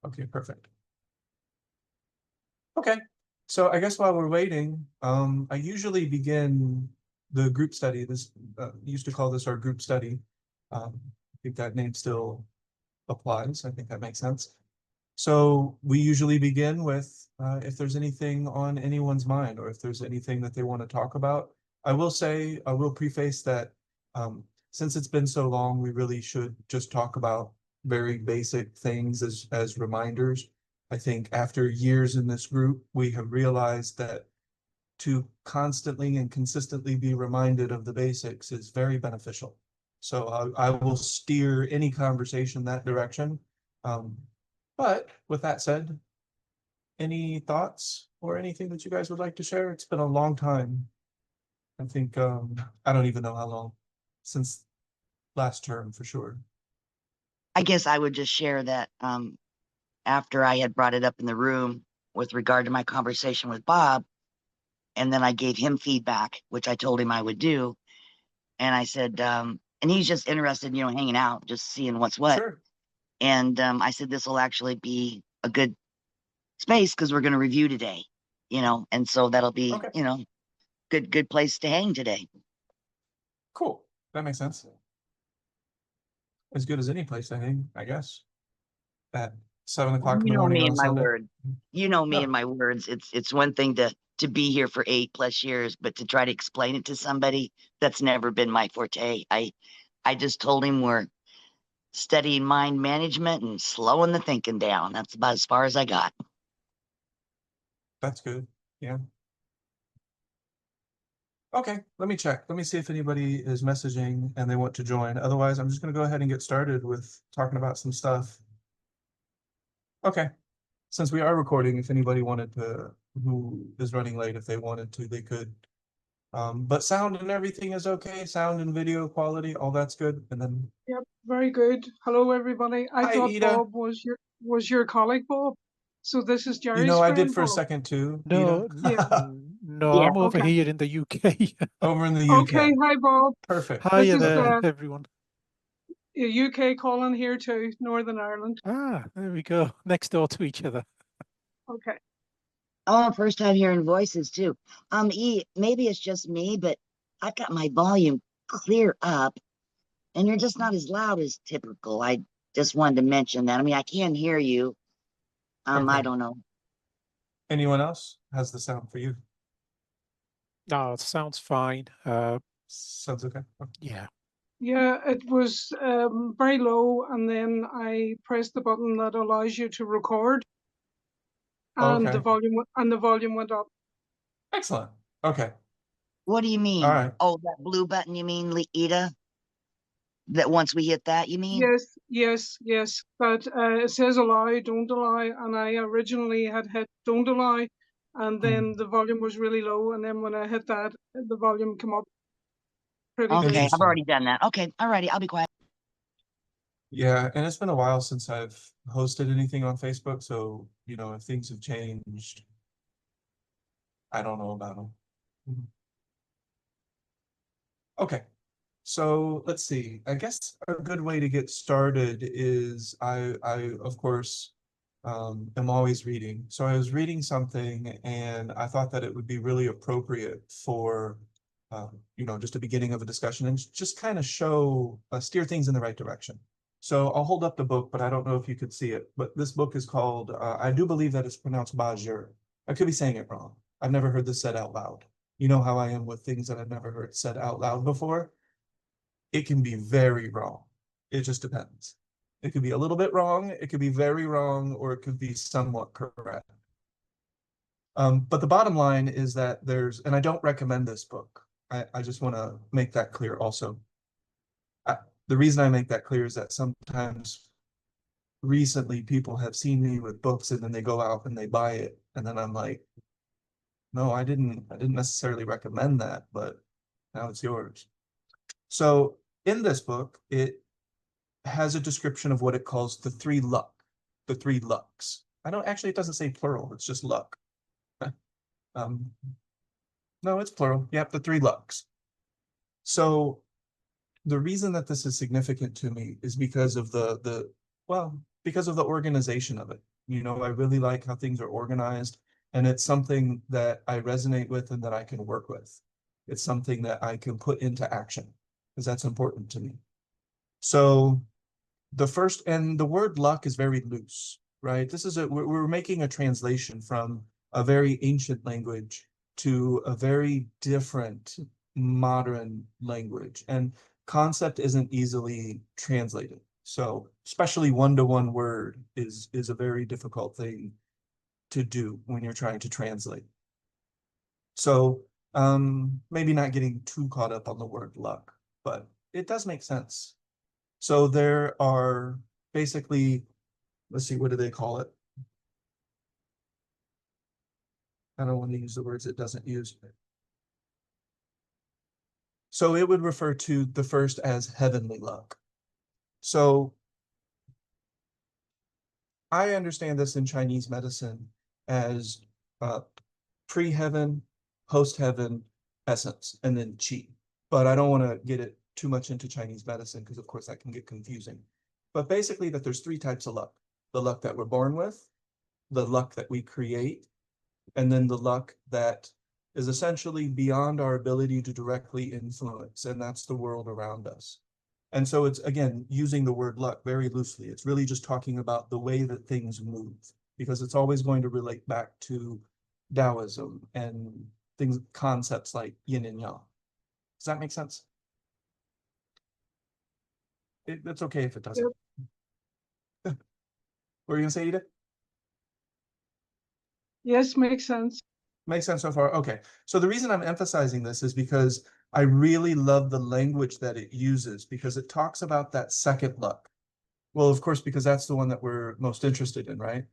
Okay, perfect. Okay, so I guess while we're waiting, I usually begin the group study. This used to call this our group study. I think that name still applies. I think that makes sense. So we usually begin with if there's anything on anyone's mind or if there's anything that they want to talk about. I will say, I will preface that since it's been so long, we really should just talk about very basic things as reminders. I think after years in this group, we have realized that to constantly and consistently be reminded of the basics is very beneficial. So I will steer any conversation that direction. Um, but with that said, any thoughts or anything that you guys would like to share? It's been a long time. I think I don't even know how long since last term for sure. I guess I would just share that after I had brought it up in the room with regard to my conversation with Bob, and then I gave him feedback, which I told him I would do. And I said, and he's just interested, hanging out, just seeing what's what. Sure. And I said, this will actually be a good space because we're going to review today, and so that'll be, Okay. Good place to hang today. Cool. That makes sense. As good as any place to hang, I guess. At 7 o'clock in You the know morning me on and my Sunday. word. You know me No. and my words. It's one thing to be here for 8+ years, but to try to explain it to somebody, that's never been my forte. I just told him we're studying mind management and slowing the thinking down. That's about as far as I got. That's good. Yeah. Okay, let me check. Let me see if anybody is messaging and they want to join. Otherwise, I'm just going to go ahead and get started with talking about some stuff. Okay, since we are recording, if anybody wanted to, who is running late, if they wanted to, they could. But sound and everything is okay. Sound and video quality, all that's good. And then, Yep, very good. Hello, everybody. I hi, thought Ida. Bob was your colleague, Bob. So this is You Jerry's know, I friend, did for a Bob. second too, No, Ida. Yeah. no, Yeah. I'm over Okay. here in the UK. Over in the Okay. UK. Hi, Bob. Perfect. This Hiya is there, everyone. UK calling here too, Northern Ireland. Ah, there we go. Next door to each other. Okay. Oh, first time hearing voices too. Maybe it's just me, but I've got my volume clear up, and you're just not as loud as typical. I just wanted to mention that. I mean, I can hear you. Okay. I don't know. Anyone else has the sound for you? No, it sounds fine. Sounds okay. Yeah. Yeah, it was very low, and then I pressed the button that allows you to record, and Okay. the volume went up. Excellent. Okay. What do you mean? All right. Oh, that blue button, you mean, Ida? That once we hit that, you mean? Yes. But it says allow, don't allow, and I originally had hit don't allow, and then the volume was really low, and then when I hit that, the volume came up pretty Okay, good. I've Interesting. already done that. Okay, alrighty, I'll be quiet. Yeah, and it's been a while since I've hosted anything on Facebook, so if things have changed, I don't know about them. Okay, so let's see. I guess a good way to get started is I of course am always reading. So I was reading something and I thought that it would be really appropriate for just a beginning of a discussion and just kind of steer things in the right direction. So I'll hold up the book, but I don't know if you could see it. But this book is called, I do believe that it's pronounced BaZi. I could be saying it wrong. I've never heard this said out loud. You know how I am with things that I've never heard said out loud before? It can be very wrong. It just depends. It could be a little bit wrong, it could be very wrong, or it could be somewhat correct. But the bottom line is that and I don't recommend this book. I just want to make that clear also. The reason I make that clear is that sometimes recently people have seen me with books and then they go out and they buy it. And then I'm like, no, I didn't necessarily recommend that, but now it's yours. So in this book, it has a description of what it calls the three lucks. It doesn't say plural, it's just luck. No, it's plural. Yep, the 3 lucks. So the reason that this is significant to me is because of because of the organization of it. You know, I really like how things are organized, and it's something that I resonate with and that I can work with. It's something that I can put into action because that's important to me. So and the word luck is very loose, right? We're making a translation from a very ancient language to a very different modern language, and concept isn't easily translated. So especially one-to-one word is a very difficult thing to do when you're trying to translate. So maybe not getting too caught up on the word luck, but it does make sense. So there are basically, let's see, what do they call it? I don't want to use the words it doesn't use. So it would refer to the first as heavenly luck. So I understand this in Chinese medicine as pre-heaven, post-heaven, essence, and then qi. But I don't want to get it too much into Chinese medicine because, of course, that can get confusing. But basically that there's three types of luck. The luck that we're born with, the luck that we create, and then the luck that is essentially beyond our ability to directly influence, and that's the world around us. And so it's, again, using the word luck very loosely. It's really just talking about the way that things move, because it's always going to relate back to Taoism and things, concepts like yin and yang. Does that make sense? It's okay if it doesn't. What were you gonna say, Edith? Yes, makes sense. Makes sense so far. Okay. So the reason I'm emphasizing this is because I really love the language that it uses, because it talks about that second luck. Well, of course, because that's the one that we're most interested in, right?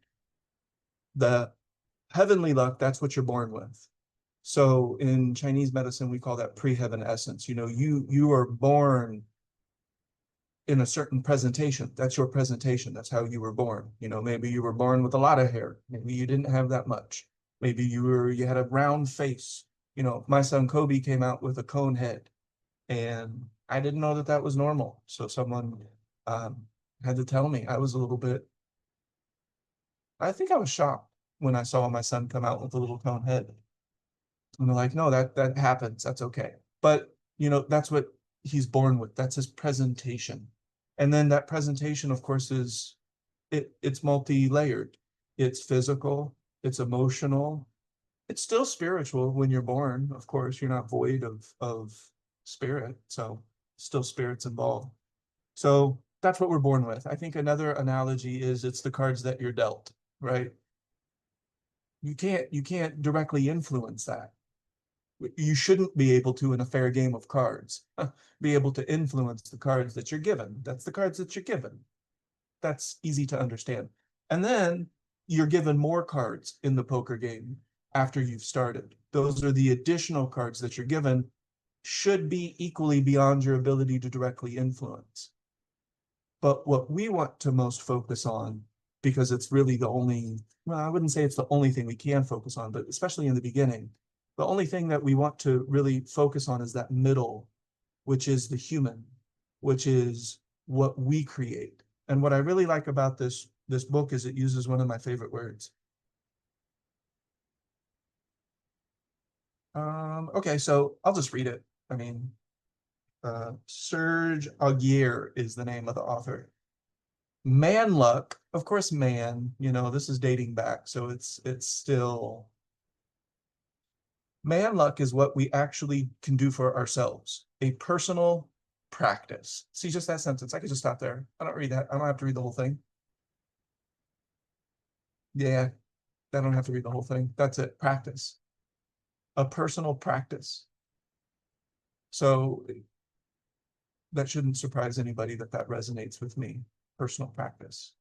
The heavenly luck, that's what you're born with. So in Chinese medicine, we call that pre-heaven essence. You know, you are born in a certain presentation. That's your presentation. That's how you were born. You know, maybe you were born with a lot of hair. Maybe you didn't have that much. Maybe you had a round face. You know, my son Kobe came out with a cone head, and I didn't know that that was normal. So someone had to tell me. I was a little bit, I think I was shocked when I saw my son come out with a little cone head. And they're like, no, that happens. That's okay. But you know, that's what he's born with. That's his presentation. And then that presentation, of course, it's multi-layered. It's physical, it's emotional, it's still spiritual when you're born. Of course, you're not void of spirit. So still spirits involved. So that's what we're born with. I think another analogy is it's the cards that you're dealt, right? You can't directly influence that. You shouldn't be able to, in a fair game of cards, be able to influence the cards that you're given. That's the cards that you're given. That's easy to understand. And then you're given more cards in the poker game after you've started. Those are the additional cards that you're given, should be equally beyond your ability to directly influence. But what we want to most focus on, because it's really the only, well, I wouldn't say it's the only thing we can focus on, but especially in the beginning, the only thing that we want to really focus on is that middle, which is the human, which is what we create. And what I really like about this book is it uses one of my favorite words. Okay, so I'll just read it. I mean, Serge Augier is the name of the author. Man luck, of course, man, you know, this is dating back, so it's still, man luck is what we actually can do for ourselves, a personal practice. See, just that sentence, I could just stop there. I don't read that. I don't have to read the whole thing. Yeah, I don't have to read the whole thing. That's it, practice. A personal practice. So that shouldn't surprise anybody that that resonates with me, personal practice.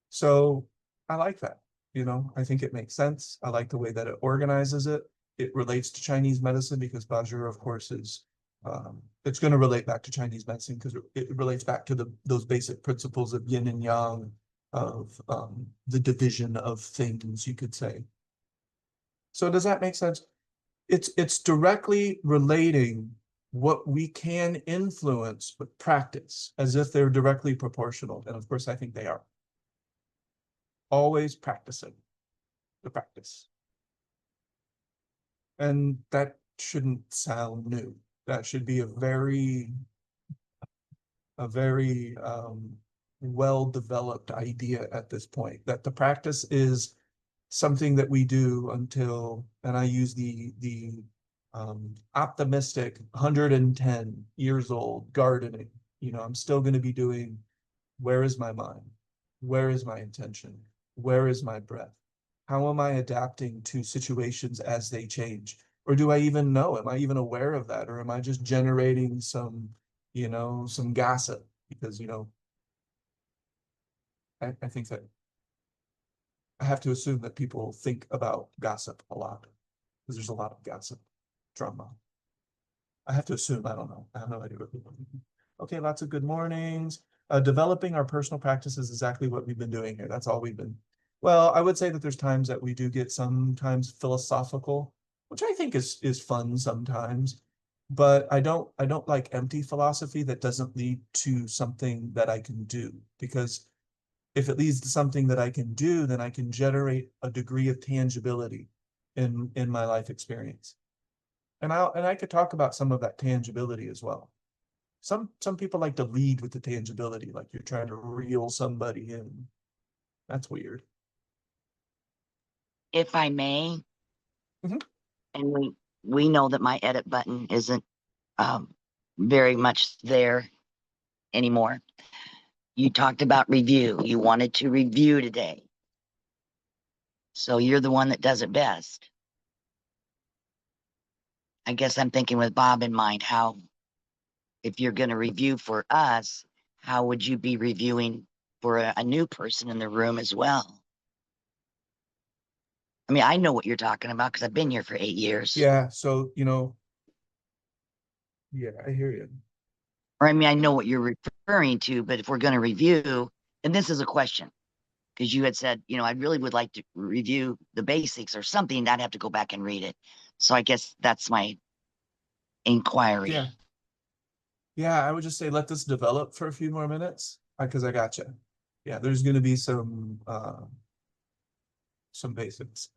So I like that, you know, I think it makes sense. I like the way that it organizes it. It relates to Chinese medicine because BaZi, of course, is, it's going to relate back to Chinese medicine because it relates back to those basic principles of yin and yang, of the division of things, you could say. So does that make sense? It's directly relating what we can influence with practice as if they're directly proportional. And of course, I think they are. Always practicing the practice. And that shouldn't sound new. That should be a very well-developed idea at this point, that the practice is something that we do until, and I use the optimistic 110 years old gardening. You know, I'm still going to be doing, where is my mind? Where is my intention? Where is my breath? How am I adapting to situations as they change? Or do I even know? Am I even aware of that? Or am I just generating some, you know, some gossip? Because, you know, I think that I have to assume that people think about gossip a lot, because there's a lot of gossip drama. I have to assume, I don't know. I have no idea what people think. Okay, lots of good mornings. Developing our personal practice is exactly what we've been doing here. That's all we've been. Well, I would say that there's times that we do get sometimes philosophical, which I think is fun sometimes. But I don't like empty philosophy that doesn't lead to something that I can do, because if it leads to something that I can do, then I can generate a degree of tangibility in my life experience. And I could talk about some of that tangibility as well. Some people like to lead with the tangibility, like you're trying to reel somebody in. That's weird. If I may, Mhm. and we know that my edit button isn't very much there anymore. You talked about review. You wanted to review today. So you're the one that does it best. I guess I'm thinking with Bob in mind, how, if you're going to review for us, how would you be reviewing for a new person in the room as well? I mean, I know what you're talking about because I've been here for 8 years. Yeah, so, you know, yeah, I hear you. Or I mean, I know what you're referring to, but if we're going to review, and this is a question, because you had said, you know, I really would like to review the basics or something. I'd have to go back and read it. So I guess that's my inquiry. Yeah. Yeah, I would just say let this develop for a few more minutes, because I got you. Yeah, there's going to be some basics.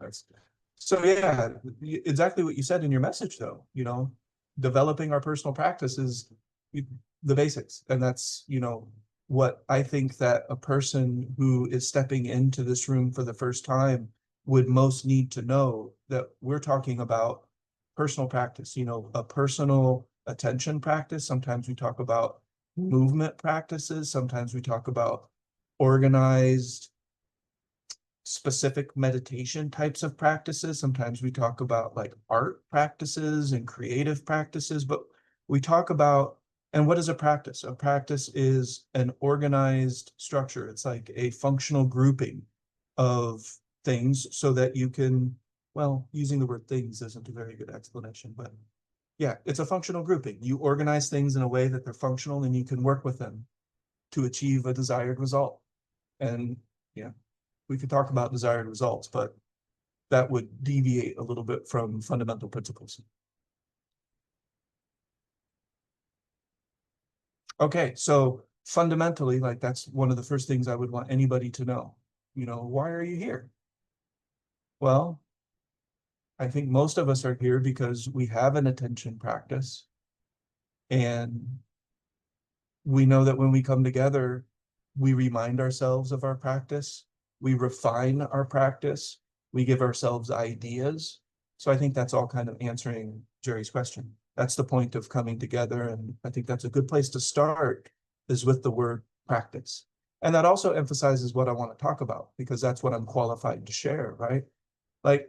So yeah, exactly what you said in your message, though. You know, developing our personal practice is the basics, and that's, you know, what I think that a person who is stepping into this room for the first time would most need to know, that we're talking about personal practice, you know, a personal attention practice. Sometimes we talk about movement practices. Sometimes we talk about organized specific meditation types of practices. Sometimes we talk about like art practices and creative practices, but we talk about, and what is a practice? A practice is an organized structure. It's like a functional grouping of things so that you can, well, using the word things isn't a very good explanation, but yeah, it's a functional grouping. You organize things in a way that they're functional and you can work with them to achieve a desired result. And yeah, we could talk about desired results, but that would deviate a little bit from fundamental principles. Okay, so fundamentally, like that's one of the first things I would want anybody to know. You know, why are you here? Well, I think most of us are here because we have an attention practice. And we know that when we come together, we remind ourselves of our practice, we refine our practice, we give ourselves ideas. So I think that's all kind of answering Jerry's question. That's the point of coming together. And I think that's a good place to start, is with the word practice. And that also emphasizes what I want to talk about, because that's what I'm qualified to share, right? Like,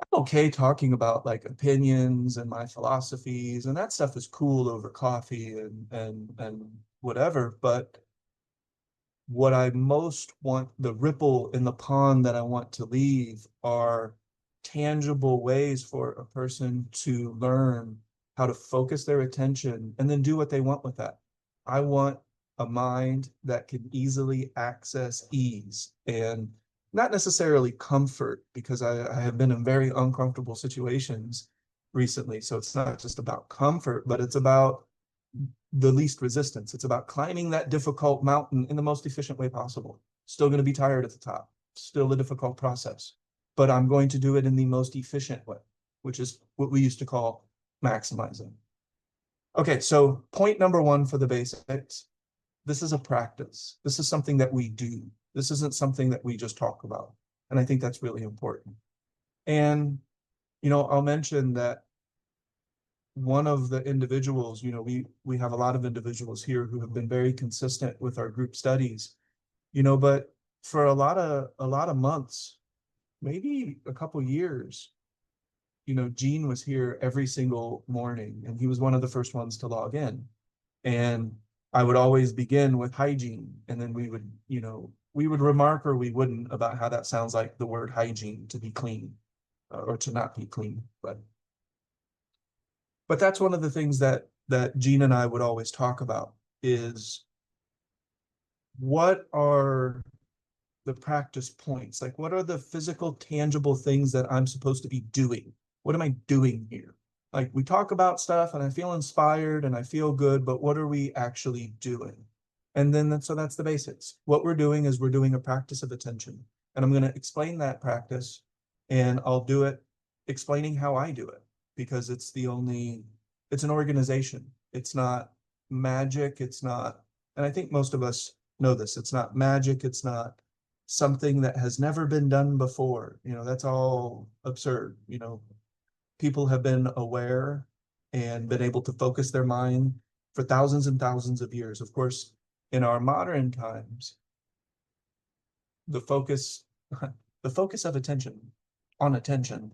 I'm okay talking about like opinions and my philosophies, and that stuff is cool over coffee and whatever. But what I most want, the ripple in the pond that I want to leave, are tangible ways for a person to learn how to focus their attention and then do what they want with that. I want a mind that can easily access ease, and not necessarily comfort, because I have been in very uncomfortable situations recently. So it's not just about comfort, but it's about the least resistance. It's about climbing that difficult mountain in the most efficient way possible. Still going to be tired at the top, still a difficult process, but I'm going to do it in the most efficient way, which is what we used to call maximizing. Okay, so point number one for the basics. This is a practice. This is something that we do. This isn't something that we just talk about. And I think that's really important. And, I'll mention that one of the individuals, we have a lot of individuals here who have been very consistent with our group studies, but for a lot of months, maybe a couple years, Gene was here every single morning, and he was one of the first ones to log in. And I would always begin with hygiene, and then we would remark or we wouldn't about how that sounds like the word hygiene, to be clean or to not be clean. But that's one of the things that Gene and I would always talk about is what are the practice points? Like, what are the physical, tangible things that I'm supposed to be doing? What am I doing here? Like, we talk about stuff and I feel inspired and I feel good, but what are we actually doing? And then, so that's the basics. What we're doing is we're doing a practice of attention. And I'm going to explain that practice, and I'll do it explaining how I do it, because it's an organization. It's not magic. It's not, and I think most of us know this, it's not magic. It's not something that has never been done before. That's all absurd. People have been aware and been able to focus their mind for thousands and thousands of years. Of course, in our modern times, the focus of attention on attention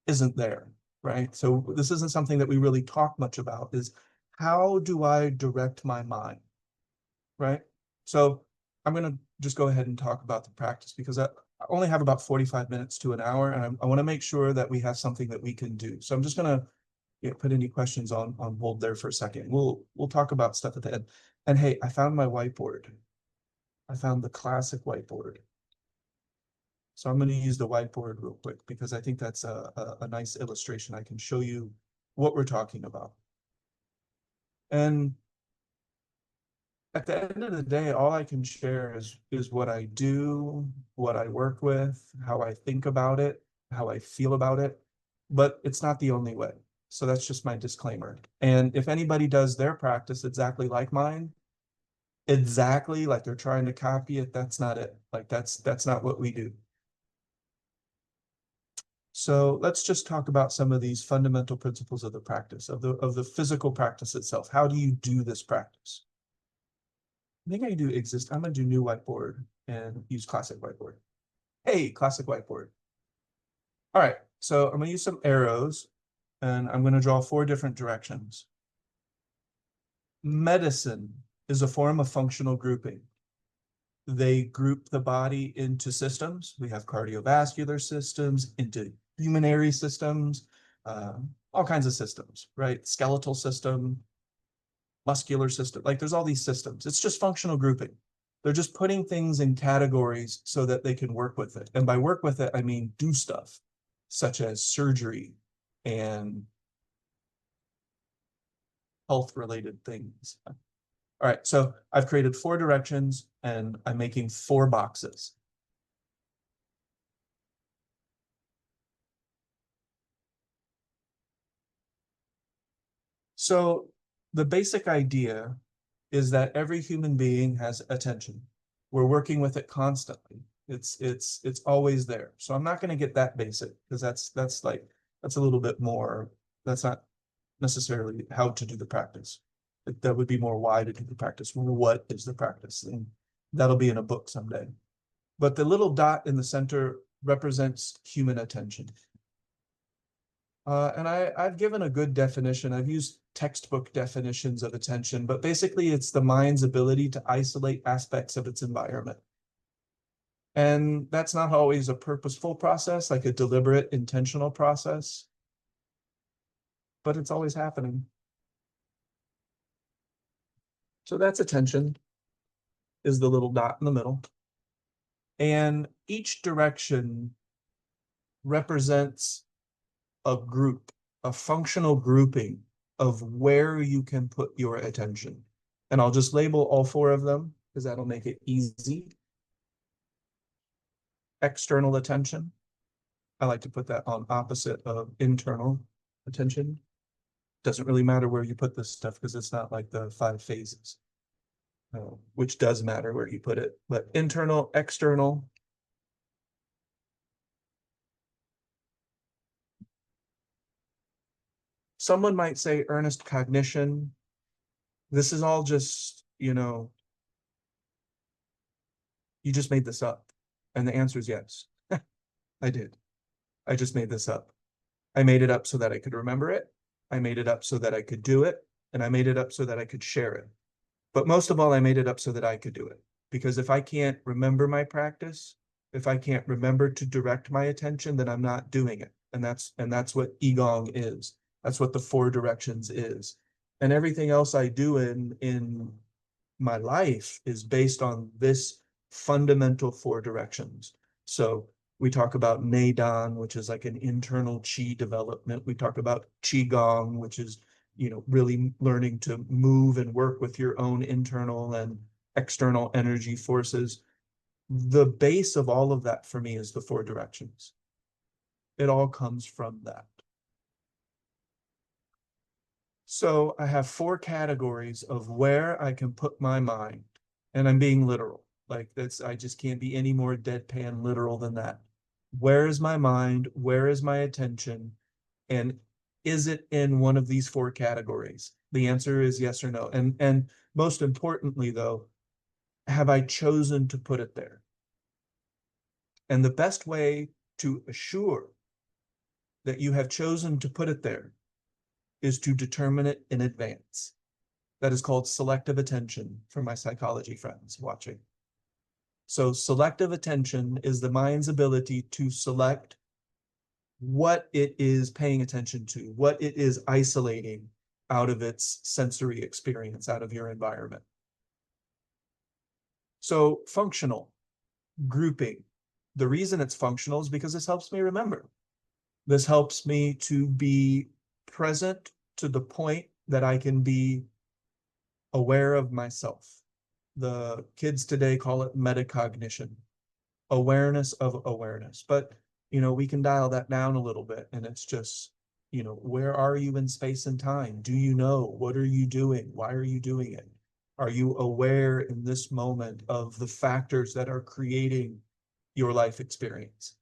isn't there, right? So this isn't something that we really talk much about, is how do I direct my mind, right? So I'm going to just go ahead and talk about the practice, because I only have about 45 minutes to an hour, and I want to make sure that we have something that we can do. So I'm just going to put any questions on hold there for a second. We'll talk about stuff at the end. And hey, I found my whiteboard. I found the classic whiteboard. So I'm going to use the whiteboard real quick, because I think that's a nice illustration. I can show you what we're talking about. And at the end of the day, all I can share is what I do, what I work with, how I think about it, how I feel about it, but it's not the only way. So that's just my disclaimer. And if anybody does their practice exactly like mine, exactly like they're trying to copy it, that's not it. Like that's not what we do. So let's just talk about some of these fundamental principles of the practice, of the physical practice itself. How do you do this practice? I think I do exist. I'm gonna do new whiteboard and use classic whiteboard. Hey, classic whiteboard. All right, so I'm gonna use some arrows, and I'm gonna draw 4 different directions. Medicine is a form of functional grouping. They group the body into systems. We have cardiovascular systems, into pulmonary systems, all kinds of systems, right? Skeletal system, muscular system, like there's all these systems. It's just functional grouping. They're just putting things in categories so that they can work with it. And by work with it, I mean do stuff, such as surgery and health-related things. All right, so I've created 4 directions, and I'm making 4 boxes. So the basic idea is that every human being has attention. We're working with it constantly. It's always there. So I'm not going to get that basic, because that's a little bit more, that's not necessarily how to do the practice. That would be more why to do the practice. What is the practice? And that'll be in a book someday. But the little dot in the center represents human attention. And I've given a good definition. I've used textbook definitions of attention, but basically it's the mind's ability to isolate aspects of its environment. And that's not always a purposeful process, like a deliberate, intentional process, but it's always happening. So that's attention, is the little dot in the middle. And each direction represents a group a functional grouping of where you can put your attention. And I'll just label all four of them because that'll make it easy. External attention. I like to put that on opposite of internal attention. Doesn't really matter where you put this stuff because it's not like the 5 phases, which does matter where you put it. But internal, external. Someone might say earnest cognition. This is all just, you know, you just made this up. And the answer is yes. I did. I just made this up. I made it up so that I could remember it. I made it up so that I could do it. And I made it up so that I could share it. But most of all, I made it up so that I could do it. Because if I can't remember my practice, if I can't remember to direct my attention, then I'm not doing it. And that's what Qigong is. That's what the 4 directions is. And everything else I do in my life is based on this fundamental 4 directions. So we talk about Neidan, which is like an internal qi development. We talk about Qigong, which is, you know, really learning to move and work with your own internal and external energy forces. The base of all of that for me is the 4 directions. It all comes from that. So I have 4 categories of where I can put my mind, and I'm being literal. Like that's, I just can't be any more deadpan literal than that. Where is my mind? Where is my attention? And is it in one of these 4 categories? The answer is yes or no. And most importantly, though, have I chosen to put it there? And the best way to assure that you have chosen to put it there is to determine it in advance. That is called selective attention for my psychology friends watching. So selective attention is the mind's ability to select what it is paying attention to, what it is isolating out of its sensory experience, out of your environment. So functional, grouping. The reason it's functional is because this helps me remember. This helps me to be present to the point that I can be aware of myself. The kids today call it metacognition, awareness of awareness. But, you know, we can dial that down a little bit, and it's just, you know, where are you in space and time? Do you know? What are you doing? Why are you doing it? Are you aware in this moment of the factors that are creating your life experience?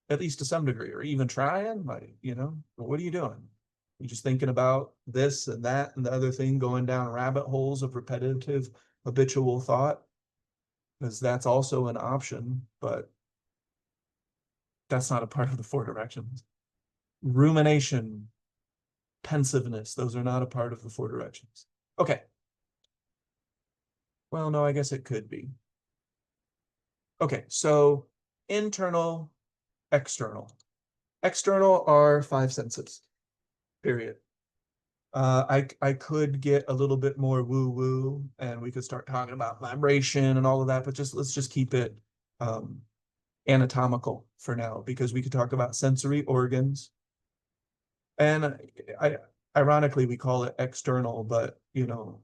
At least to some degree, or even trying, like, you know, what are you doing? You're just thinking about this and that and the other thing, going down rabbit holes of repetitive, habitual thought, because that's also an option, but that's not a part of the 4 directions. Rumination, pensiveness, those are not a part of the 4 directions. Okay. Well, no, I guess it could be. Okay, so internal, external. External are 5 senses, period. I could get a little bit more woo-woo, and we could start talking about vibration and all of that, but let's just keep it anatomical for now, because we could talk about sensory organs. And ironically, we call it external, but, you know,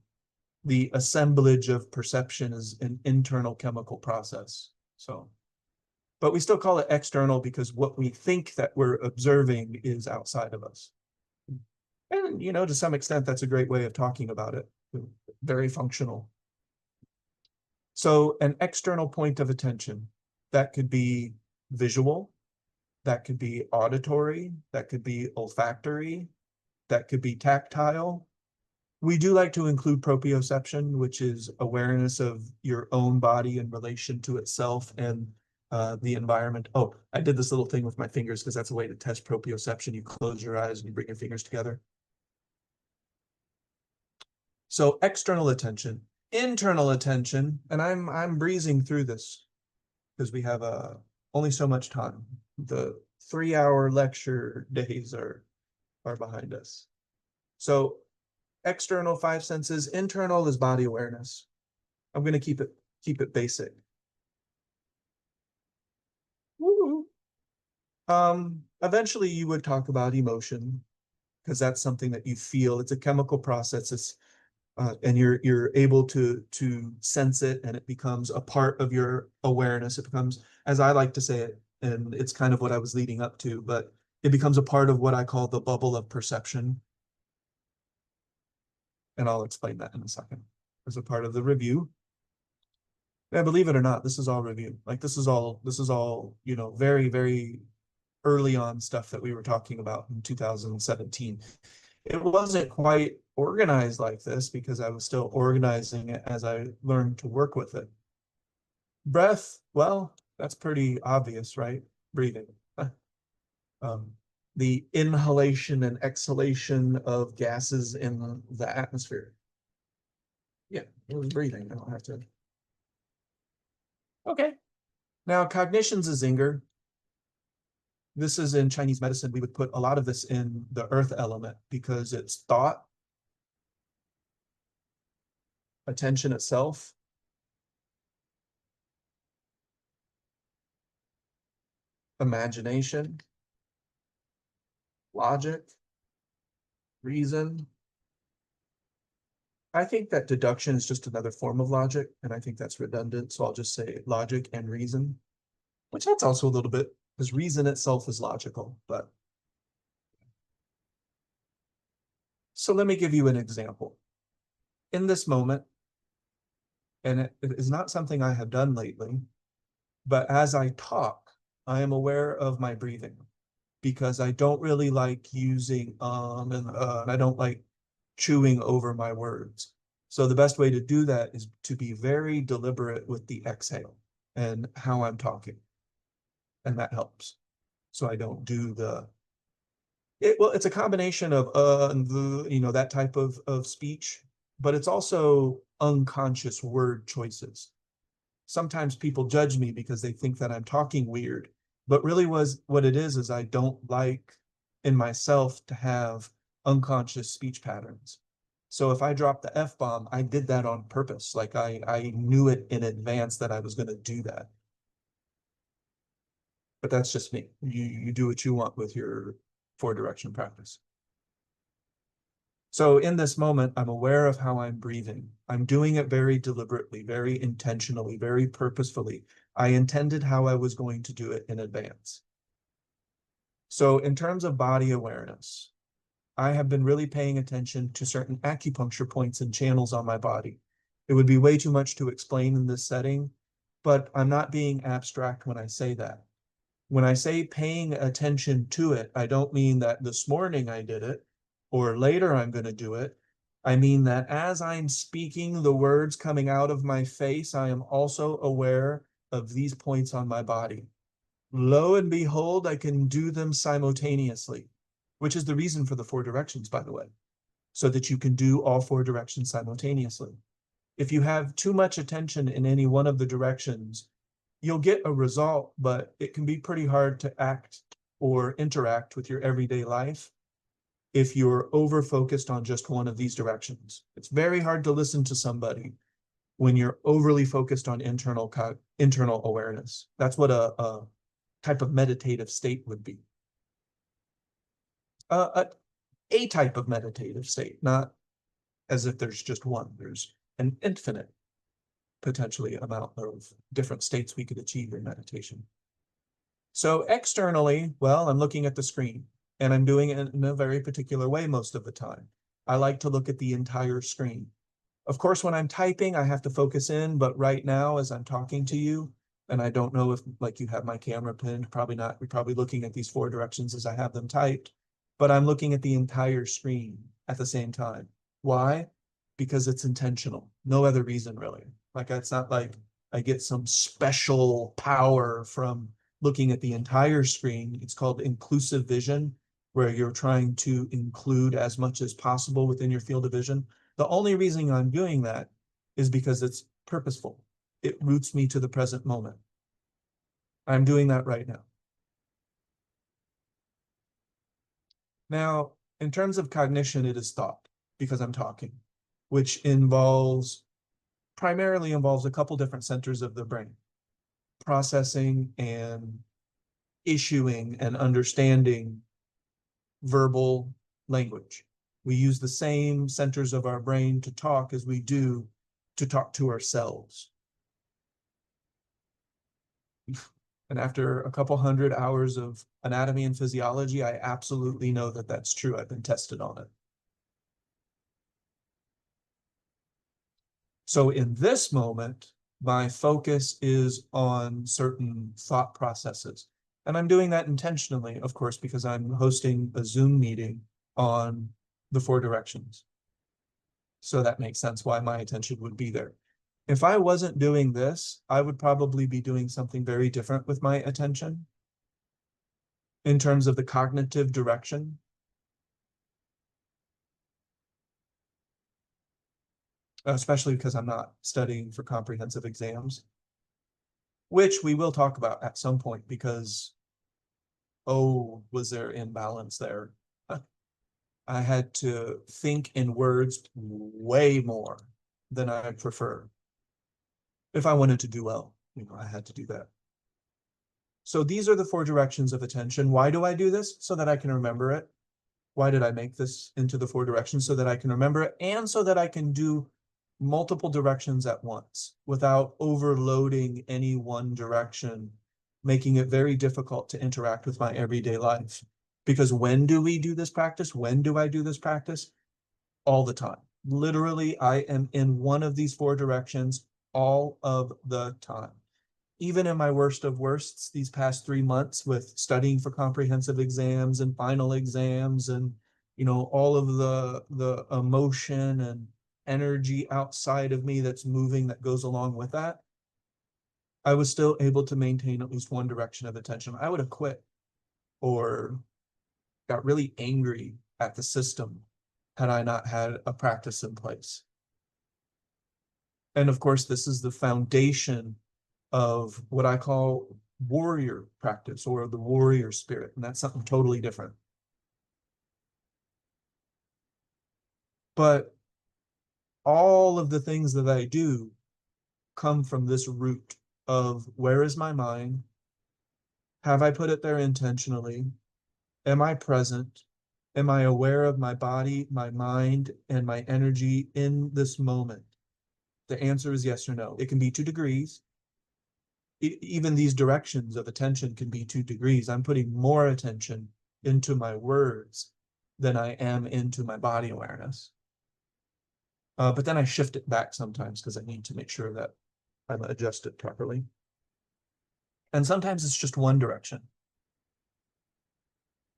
the assemblage of perception is an internal chemical process. So, but we still call it external because what we think that we're observing is outside of us. And, you know, to some extent, that's a great way of talking about it. Very functional. So an external point of attention, that could be visual, that could be auditory, that could be olfactory, that could be tactile. We do like to include proprioception, which is awareness of your own body in relation to itself and the environment. Oh, I did this little thing with my fingers because that's a way to test proprioception. You close your eyes and you bring your fingers together. So external attention, internal attention, and I'm breezing through this because we have only so much time. The 3-hour lecture days are behind us. So external 5 senses, internal is body awareness. I'm going to keep it basic. Woo. Eventually you would talk about emotion, because that's something that you feel. It's a chemical process. And you're able to sense it, and it becomes a part of your awareness. It becomes, as I like to say it, and it's kind of what I was leading up to, but it becomes a part of what I call the bubble of perception. And I'll explain that in a second as a part of the review. Yeah, believe it or not, this is all review. Like this is all, you know, very, very early on stuff that we were talking about in 2017. It wasn't quite organized like this because I was still organizing it as I learned to work with it. Breath, well, that's pretty obvious, right? Breathing. The inhalation and exhalation of gases in the atmosphere. Yeah, it was breathing. I don't have to. Okay. Now, cognition's a zinger. This is in Chinese medicine. We would put a lot of this in the earth element because it's thought, attention itself, imagination, logic, reason. I think that deduction is just another form of logic, and I think that's redundant. So I'll just say logic and reason, which that's also a little bit, because reason itself is logical, but. So let me give you an example. In this moment, and it is not something I have done lately, but as I talk, I am aware of my breathing because I don't really like using and I don't like chewing over my words. So the best way to do that is to be very deliberate with the exhale and how I'm talking. And that helps. So I don't do well, it's a combination of and the, you know, that type of speech, but it's also unconscious word choices. Sometimes people judge me because they think that I'm talking weird, but really what it is I don't like in myself to have unconscious speech patterns. So if I drop the F-bomb, I did that on purpose. Like I knew it in advance that I was going to do that. But that's just me. You do what you want with your 4-direction practice. So in this moment, I'm aware of how I'm breathing. I'm doing it very deliberately, very intentionally, very purposefully. I intended how I was going to do it in advance. So in terms of body awareness, I have been really paying attention to certain acupuncture points and channels on my body. It would be way too much to explain in this setting, but I'm not being abstract when I say that. When I say paying attention to it, I don't mean that this morning I did it or later I'm going to do it. I mean that as I'm speaking the words coming out of my face, I am also aware of these points on my body. Lo and behold, I can do them simultaneously, which is the reason for the 4 directions, by the way, so that you can do all 4 directions simultaneously. If you have too much attention in any one of the directions, you'll get a result, but it can be pretty hard to act or interact with your everyday life if you're over focused on just one of these directions. It's very hard to listen to somebody when you're overly focused on internal awareness. That's what a type of meditative state would be. A type of meditative state, not as if there's just one. There's an infinite potentially amount of different states we could achieve in meditation. So externally, well, I'm looking at the screen and I'm doing it in a very particular way most of the time. I like to look at the entire screen. Of course, when I'm typing, I have to focus in, but right now, as I'm talking to you, and I don't know if like you have my camera pinned, probably not, we're probably looking at these 4 directions as I have them typed, but I'm looking at the entire screen at the same time. Why? Because it's intentional. No other reason really. Like it's not like I get some special power from looking at the entire screen. It's called inclusive vision, where you're trying to include as much as possible within your field of vision. The only reason I'm doing that is because it's purposeful. It roots me to the present moment. I'm doing that right now. Now, in terms of cognition, it is thought because I'm talking, which primarily involves a couple different centers of the brain, processing and issuing and understanding verbal language. We use the same centers of our brain to talk as we do to talk to ourselves. And after a couple hundred hours of anatomy and physiology, I absolutely know that that's true. I've been tested on it. So in this moment, my focus is on certain thought processes. And I'm doing that intentionally, of course, because I'm hosting a Zoom meeting on the 4 directions. So that makes sense why my attention would be there. If I wasn't doing this, I would probably be doing something very different with my attention in terms of the cognitive direction. Especially because I'm not studying for comprehensive exams, which we will talk about at some point because, oh, was there imbalance there? I had to think in words way more than I prefer. If I wanted to do well, I had to do that. So these are the 4 directions of attention. Why do I do this? So that I can remember it. Why did I make this into the 4 directions? So that I can remember it and so that I can do multiple directions at once without overloading any one direction, making it very difficult to interact with my everyday life. Because when do we do this practice? When do I do this practice? All the time. Literally, I am in one of these 4 directions all of the time. Even in my worst of worsts, these past 3 months with studying for comprehensive exams and final exams and, all of the emotion and energy outside of me that's moving that goes along with that, I was still able to maintain at least one direction of attention. I would have quit or got really angry at the system had I not had a practice in place. And of course, this is the foundation of what I call warrior practice or the warrior spirit. And that's something totally different. But all of the things that I do come from this root of where is my mind? Have I put it there intentionally? Am I present? Am I aware of my body, my mind, and my energy in this moment? The answer is yes or no. It can be 2 degrees. Even these directions of attention can be 2 degrees. I'm putting more attention into my words than I am into my body awareness. But then I shift it back sometimes because I need to make sure that I'm adjusted properly. And sometimes it's just one direction.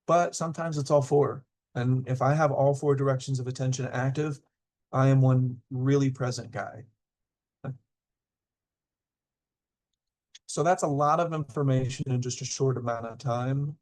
But sometimes it's all 4. And if I have all 4 directions of attention active, I am one really present guy. So that's a lot of information in just a short amount of time.